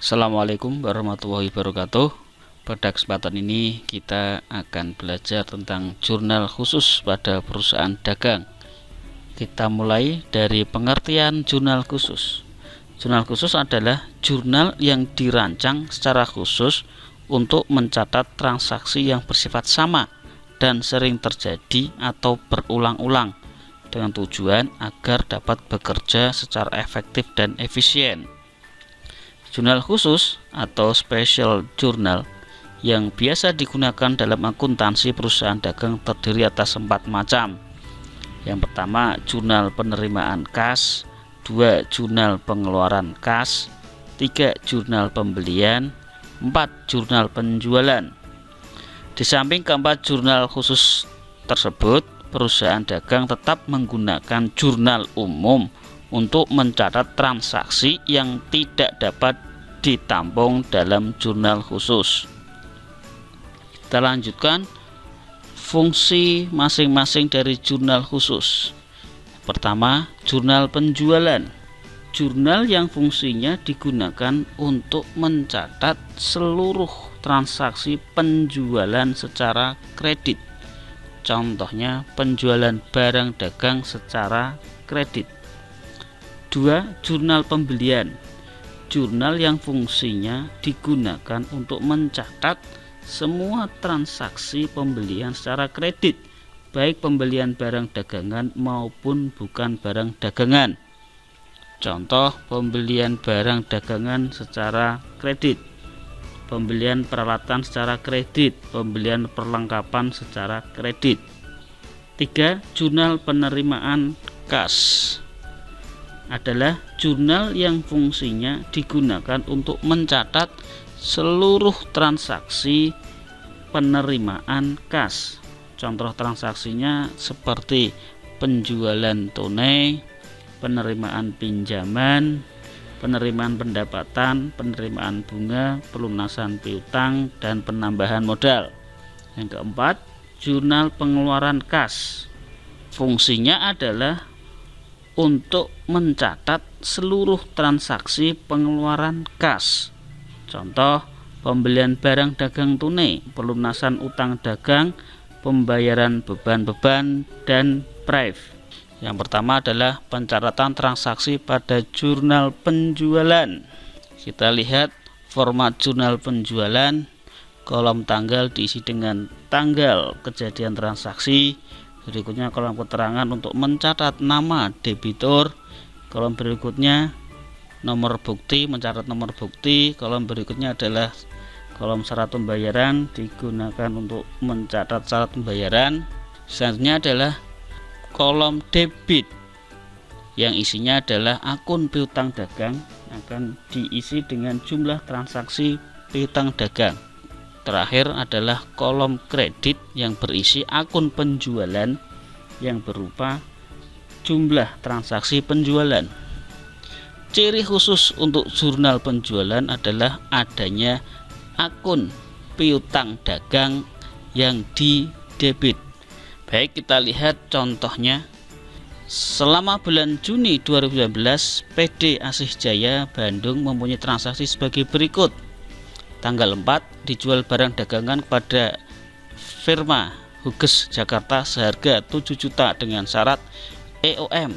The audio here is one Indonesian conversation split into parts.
Assalamualaikum warahmatullahi wabarakatuh. Pada kesempatan ini kita akan belajar tentang jurnal khusus pada perusahaan dagang. Kita mulai dari pengertian jurnal khusus. Jurnal khusus adalah jurnal yang dirancang secara khusus untuk mencatat transaksi yang bersifat sama dan sering terjadi atau berulang-ulang dengan tujuan agar dapat bekerja secara efektif dan efisien. Jurnal khusus atau special journal yang biasa digunakan dalam akuntansi perusahaan dagang terdiri atas 4 macam. Yang pertama, jurnal penerimaan kas, 2 jurnal pengeluaran kas, 3 jurnal pembelian, 4 jurnal penjualan. Di samping keempat jurnal khusus tersebut, perusahaan dagang tetap menggunakan jurnal umum untuk mencatat transaksi yang tidak dapat ditampung dalam jurnal khusus. Kita lanjutkan fungsi masing-masing dari jurnal khusus. Pertama, jurnal penjualan. Jurnal yang fungsinya digunakan untuk mencatat seluruh transaksi penjualan secara kredit. Contohnya, penjualan barang dagang secara kredit. 2. Jurnal pembelian. Jurnal yang fungsinya digunakan untuk mencatat semua transaksi pembelian secara kredit, baik pembelian barang dagangan maupun bukan barang dagangan. Contoh, pembelian barang dagangan secara kredit, pembelian peralatan secara kredit, pembelian perlengkapan secara kredit. 3. Jurnal penerimaan kas adalah jurnal yang fungsinya digunakan untuk mencatat seluruh transaksi penerimaan kas. Contoh transaksinya seperti penjualan tunai, penerimaan pinjaman, penerimaan pendapatan, penerimaan bunga, pelunasan piutang, dan penambahan modal. Yang keempat, jurnal pengeluaran kas. Fungsinya adalah untuk mencatat seluruh transaksi pengeluaran kas. Contoh, pembelian barang dagang tunai, pelunasan utang dagang, pembayaran beban-beban, dan prive. Yang pertama adalah pencatatan transaksi pada jurnal penjualan. Kita lihat format jurnal penjualan. Kolom tanggal diisi dengan tanggal kejadian transaksi. Berikutnya kolom keterangan untuk mencatat nama debitur. Kolom berikutnya nomor bukti, mencatat nomor bukti. Kolom berikutnya adalah kolom syarat pembayaran, digunakan untuk mencatat syarat pembayaran. Selanjutnya adalah kolom debit yang isinya adalah akun piutang dagang, akan diisi dengan jumlah transaksi piutang dagang. Terakhir adalah kolom kredit yang berisi akun penjualan yang berupa jumlah transaksi penjualan. Ciri khusus untuk jurnal penjualan adalah adanya akun piutang dagang yang didebit. Baik, kita lihat contohnya. Selama bulan Juni 2019, PD Asih Jaya Bandung mempunyai transaksi sebagai berikut. Tanggal 4 dijual barang dagangan kepada firma Huges Jakarta seharga 7 juta dengan syarat EOM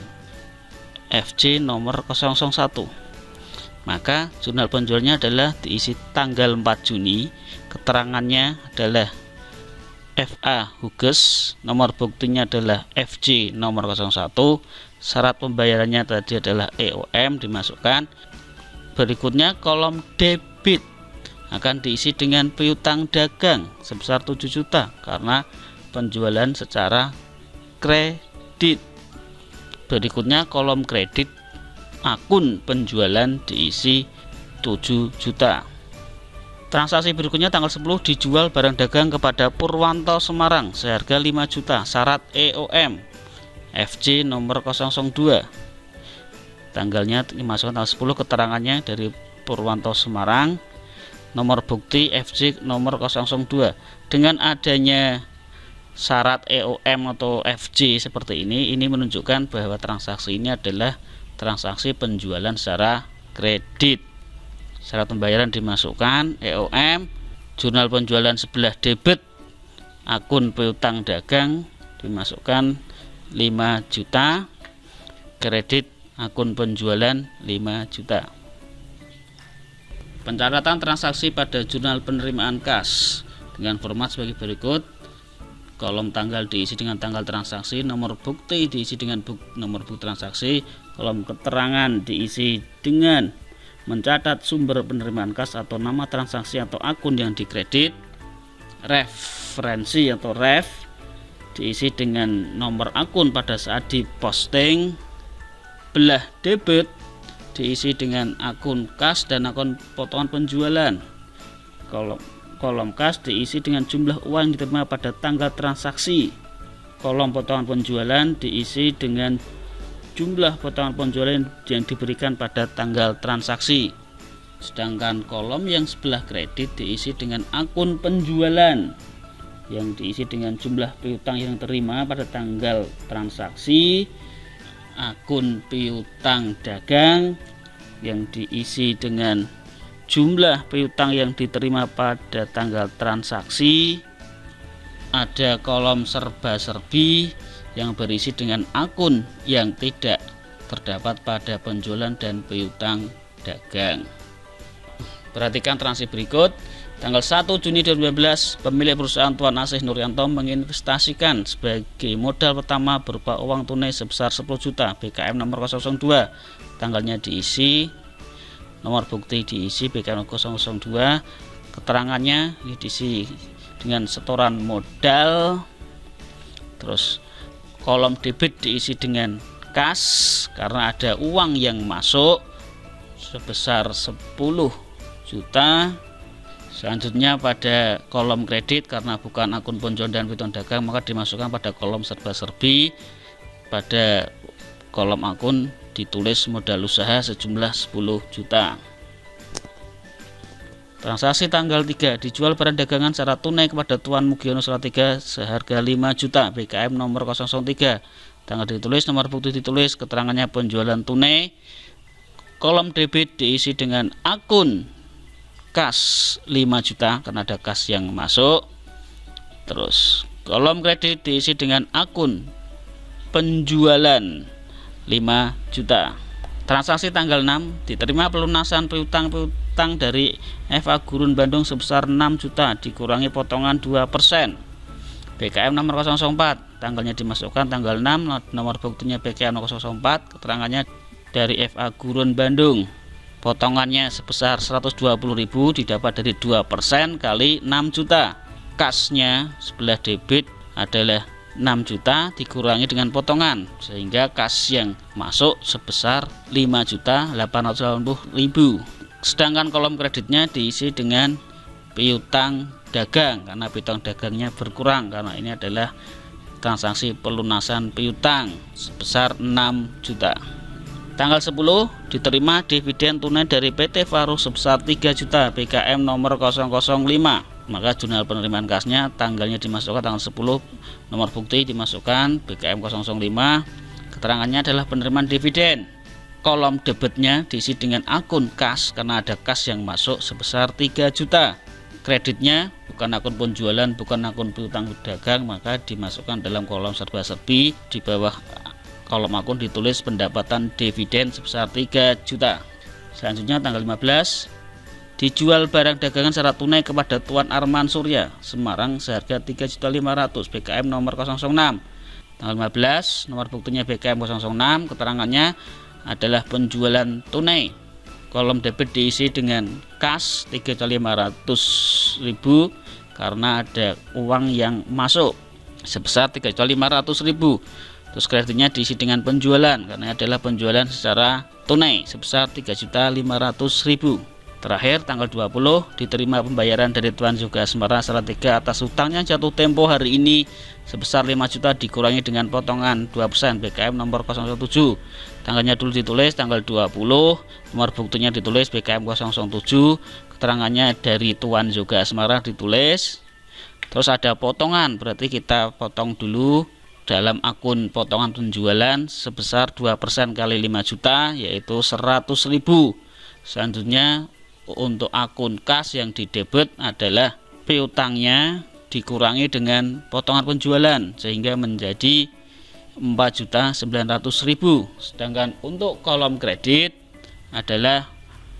FC nomor 001. Maka jurnal penjualnya adalah diisi tanggal 4 Juni, keterangannya adalah FA Huges, nomor buktinya adalah FJ nomor 01, syarat pembayarannya tadi adalah EOM dimasukkan. Berikutnya kolom debit akan diisi dengan piutang dagang sebesar 7 juta karena penjualan secara kredit. Berikutnya kolom kredit, akun penjualan diisi 7 juta. Transaksi berikutnya tanggal 10 dijual barang dagang kepada Purwanto Semarang seharga 5 juta, syarat EOM FJ nomor 002. Tanggalnya dimasukkan tanggal 10, keterangannya dari Purwanto Semarang, nomor bukti FJ nomor 002. Dengan adanya syarat EOM atau FJ seperti ini menunjukkan bahwa transaksi ini adalah transaksi penjualan secara kredit. Syarat pembayaran dimasukkan EOM, jurnal penjualan sebelah debit, akun piutang dagang dimasukkan 5 juta, kredit akun penjualan 5 juta. Pencatatan transaksi pada jurnal penerimaan kas dengan format sebagai berikut. Kolom tanggal diisi dengan tanggal transaksi, nomor bukti diisi dengan nomor bukti transaksi, kolom keterangan diisi dengan mencatat sumber penerimaan kas atau nama transaksi atau akun yang dikredit, referensi atau ref diisi dengan nomor akun pada saat diposting, belah debit diisi dengan akun kas dan akun potongan penjualan, kolom kas diisi dengan jumlah uang yang diterima pada tanggal transaksi, kolom potongan penjualan diisi dengan jumlah potongan penjualan yang diberikan pada tanggal transaksi. Sedangkan kolom yang sebelah kredit diisi dengan akun penjualan yang diisi dengan jumlah piutang yang terima pada tanggal transaksi, akun piutang dagang yang diisi dengan jumlah piutang yang diterima pada tanggal transaksi. Ada kolom serba-serbi yang berisi dengan akun yang tidak terdapat pada penjualan dan piutang dagang. Perhatikan transaksi berikut. Tanggal 1 Juni 2012, pemilik perusahaan Tuan Asih Nuryanto menginvestasikan sebagai modal pertama berupa uang tunai sebesar 10 juta BKM nomor 002. Tanggalnya diisi, nomor bukti diisi BKM 002, keterangannya ini diisi dengan setoran modal, terus kolom debit diisi dengan kas karena ada uang yang masuk sebesar 10 juta. Selanjutnya pada kolom kredit karena bukan akun penjualan dan piutang dagang maka dimasukkan pada kolom serba-serbi. Pada kolom akun ditulis modal usaha sejumlah 10 juta. Transaksi tanggal 3, dijual barang dagangan secara tunai kepada Tuan Mugiono Salatiga seharga 5 juta BKM nomor 003. Tanggal ditulis, nomor bukti ditulis, keterangannya penjualan tunai. Kolom debit diisi dengan akun kas 5 juta karena ada kas yang masuk. Terus kolom kredit diisi dengan akun penjualan 5 juta. Transaksi tanggal 6, diterima pelunasan piutang dari FA Gurun Bandung sebesar 6 juta dikurangi potongan 2%. BKM nomor 004, tanggalnya dimasukkan tanggal 6, nomor buktinya BKM 004, keterangannya dari FA Gurun Bandung. Potongannya sebesar 120.000 didapat dari 2% kali 6 juta. Kasnya sebelah debit adalah 6 juta dikurangi dengan potongan sehingga kas yang masuk sebesar 5.880.000. Sedangkan kolom kreditnya diisi dengan piutang dagang karena piutang dagangnya berkurang karena ini adalah transaksi pelunasan piutang sebesar 6 juta. Tanggal 10 diterima dividen tunai dari PT Faruh sebesar 3 juta BKM nomor 005. Maka jurnal penerimaan kasnya tanggalnya dimasukkan tanggal 10, nomor bukti dimasukkan BKM 005, keterangannya adalah penerimaan dividen. Kolom debitnya diisi dengan akun kas karena ada kas yang masuk sebesar 3 juta. Kreditnya bukan akun penjualan, bukan akun piutang dagang, maka dimasukkan dalam kolom serba-serbi. Di bawah kolom akun ditulis pendapatan dividen sebesar 3 juta. Selanjutnya tanggal 15, dijual barang dagangan secara tunai kepada Tuan Arman Surya Semarang seharga 3.500.000 BKM nomor 006. Tanggal 15, nomor buktinya BKM 006, keterangannya adalah penjualan tunai. Kolom debit diisi dengan kas 3.500.000 karena ada uang yang masuk sebesar 3.500.000. Terus kreditnya diisi dengan penjualan karena adalah penjualan secara tunai sebesar 3.500.000. Terakhir tanggal 20 diterima pembayaran dari Tuan Yoga Asmara Salatiga atas hutangnya jatuh tempo hari ini sebesar 5 juta dikurangi dengan potongan 2% BKM nomor 007. Tanggalnya dulu ditulis tanggal 20, nomor buktinya ditulis BKM 007, keterangannya dari Tuan Yoga Asmara ditulis. Terus ada potongan, berarti kita potong dulu dalam akun potongan penjualan sebesar 2% kali 5 juta yaitu 100.000. Selanjutnya untuk akun kas yang didebet adalah piutangnya dikurangi dengan potongan penjualan sehingga menjadi 4.900.000. Sedangkan untuk kolom kredit adalah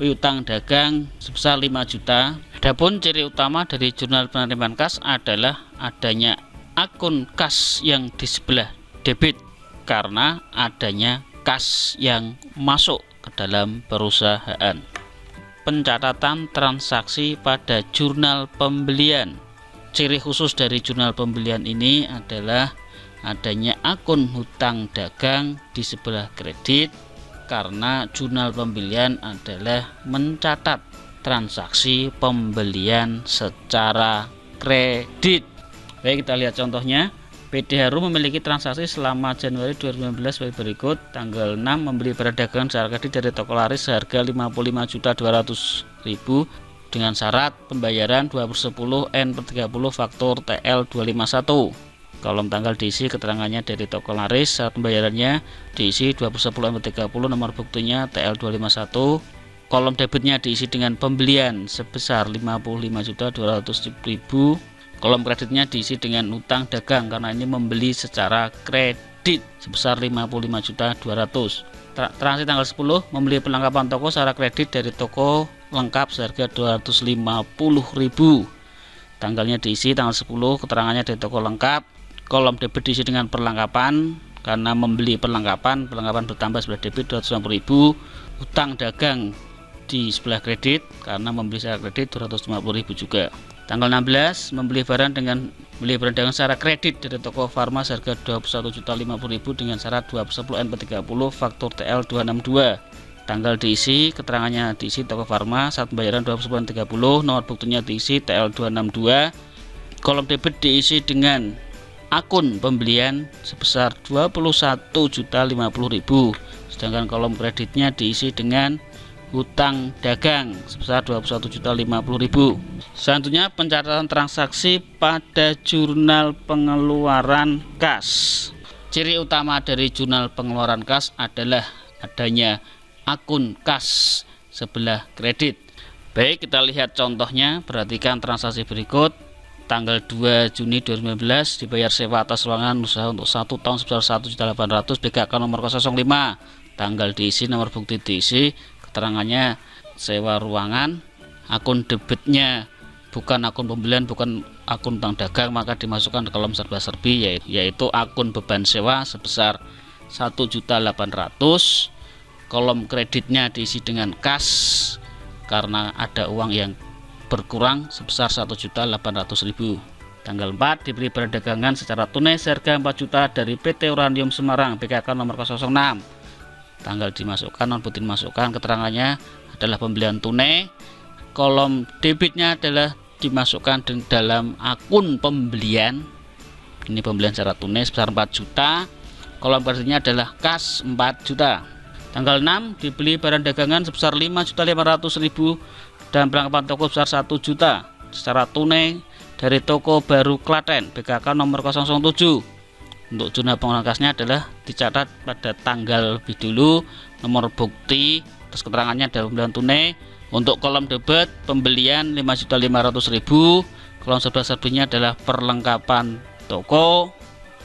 piutang dagang sebesar 5 juta. Adapun ciri utama dari jurnal penerimaan kas adalah adanya akun kas yang di sebelah debit karena adanya kas yang masuk ke dalam perusahaan. Pencatatan transaksi pada jurnal pembelian. Ciri khusus dari jurnal pembelian ini adalah adanya akun hutang dagang di sebelah kredit karena jurnal pembelian adalah mencatat transaksi pembelian secara kredit. Baik, kita lihat contohnya. PT Harum memiliki transaksi selama Januari 2019 sebagai berikut. Tanggal 6 membeli barang dagangan secara kredit dari toko laris seharga 55.200.000 dengan syarat pembayaran 2/10 N/30 faktur TL251. Kolom tanggal diisi keterangannya dari toko laris, syarat pembayarannya diisi 2/10 N/30, nomor buktinya TL251. Kolom debitnya diisi dengan pembelian sebesar 55.200.000. Kolom kreditnya diisi dengan utang dagang karena ini membeli secara kredit sebesar 55.200.000. Transaksi tanggal 10 membeli perlengkapan toko secara kredit dari toko lengkap seharga 250.000. Tanggalnya diisi tanggal 10, keterangannya dari toko lengkap. Kolom debit diisi dengan perlengkapan karena membeli perlengkapan bertambah sebelah debit 250.000. Utang dagang di sebelah kredit karena membeli secara kredit 250.000 juga. Tanggal 16 membeli barang dagang secara kredit dari toko farma seharga 21.050.000 dengan syarat 2/10 N/30 faktur TL262. Tanggal diisi, keterangannya diisi toko farma, saat pembayaran 2/10 N/30, nomor buktinya diisi TL262. Kolom debit diisi dengan akun pembelian sebesar 21.050.000, sedangkan kolom kreditnya diisi dengan hutang dagang sebesar 21.050.000. Selanjutnya pencatatan transaksi pada jurnal pengeluaran kas. Ciri utama dari jurnal pengeluaran kas adalah adanya akun kas sebelah kredit. Baik, kita lihat contohnya. Perhatikan transaksi berikut. Tanggal 2 Juni 2019 dibayar sewa atas ruangan usaha untuk 1 tahun sebesar 1.800.000 BKK nomor 005. Tanggal diisi, nomor bukti diisi, keterangannya sewa ruangan. Akun debitnya bukan akun pembelian, bukan akun utang dagang, maka dimasukkan ke kolom serba-serbi yaitu akun beban sewa sebesar 1.800.000. Kolom kreditnya diisi dengan kas karena ada uang yang berkurang sebesar 1.800.000. Tanggal 4 dibeli barang dagangan secara tunai seharga 4 juta dari PT Uranium Semarang BKK nomor 006. Tanggal dimasukkan, non bukti dimasukkan, keterangannya adalah pembelian tunai. Kolom debitnya adalah dimasukkan dalam akun pembelian. Ini pembelian secara tunai sebesar 4 juta. Kolom kreditnya adalah kas 4 juta. Tanggal 6 dibeli barang dagangan sebesar 5.500.000 dan perlengkapan toko sebesar 1 juta secara tunai dari toko Baru Klaten BKK nomor 007. Untuk jurnal pengeluaran kasnya adalah dicatat pada tanggal lebih dulu, nomor bukti, terus keterangannya adalah pembelian tunai. Untuk kolom debit pembelian 5.500.000, kolom serba-serbinya adalah perlengkapan toko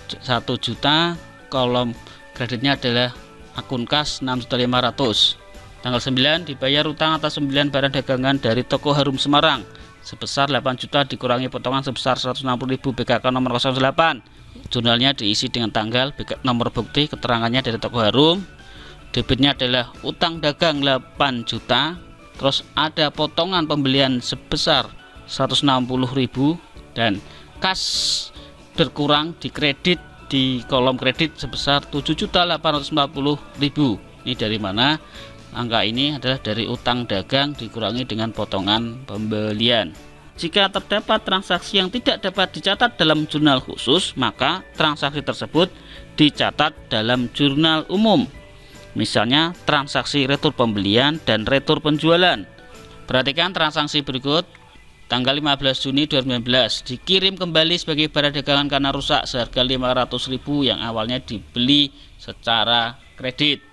1 juta, kolom kreditnya adalah akun kas 6.500.000. Tanggal 9 dibayar utang atas pembelian barang dagangan dari toko Harum Semarang sebesar 8 juta dikurangi potongan sebesar 160.000 BKK nomor 08. Jurnalnya diisi dengan tanggal, nomor bukti, keterangannya dari toko Harum. Debitnya adalah utang dagang 8 juta. Terus ada potongan pembelian sebesar 160.000 dan kas berkurang di kredit di kolom kredit sebesar 7.840.000. Ini dari mana? Angka ini adalah dari utang dagang dikurangi dengan potongan pembelian. Jika terdapat transaksi yang tidak dapat dicatat dalam jurnal khusus, maka transaksi tersebut dicatat dalam jurnal umum. Misalnya transaksi retur pembelian dan retur penjualan. Perhatikan transaksi berikut. Tanggal 15 Juni 2019 dikirim kembali sebagai barang dagangan karena rusak seharga 500.000 yang awalnya dibeli secara kredit.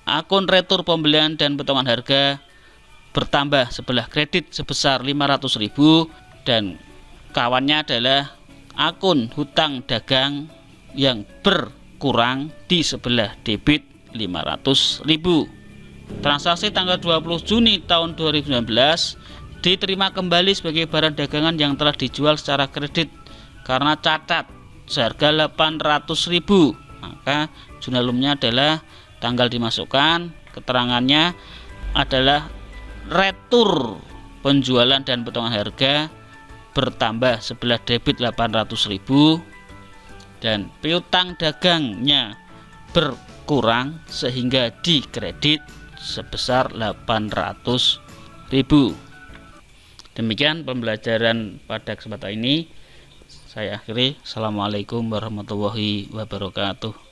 Akun retur pembelian dan potongan harga bertambah sebelah kredit sebesar 500.000 dan kawannya adalah akun hutang dagang yang berkurang di sebelah debit 500.000. Transaksi tanggal 20 Juni tahun 2019 diterima kembali sebagai barang dagangan yang telah dijual secara kredit karena cacat seharga 800.000. Maka jurnalumnya adalah tanggal dimasukkan, keterangannya adalah retur penjualan dan potongan harga bertambah sebelah debit 800.000 dan piutang dagangnya berkurang sehingga dikredit sebesar 800.000. Demikian pembelajaran pada kesempatan ini. Saya akhiri. Assalamualaikum warahmatullahi wabarakatuh.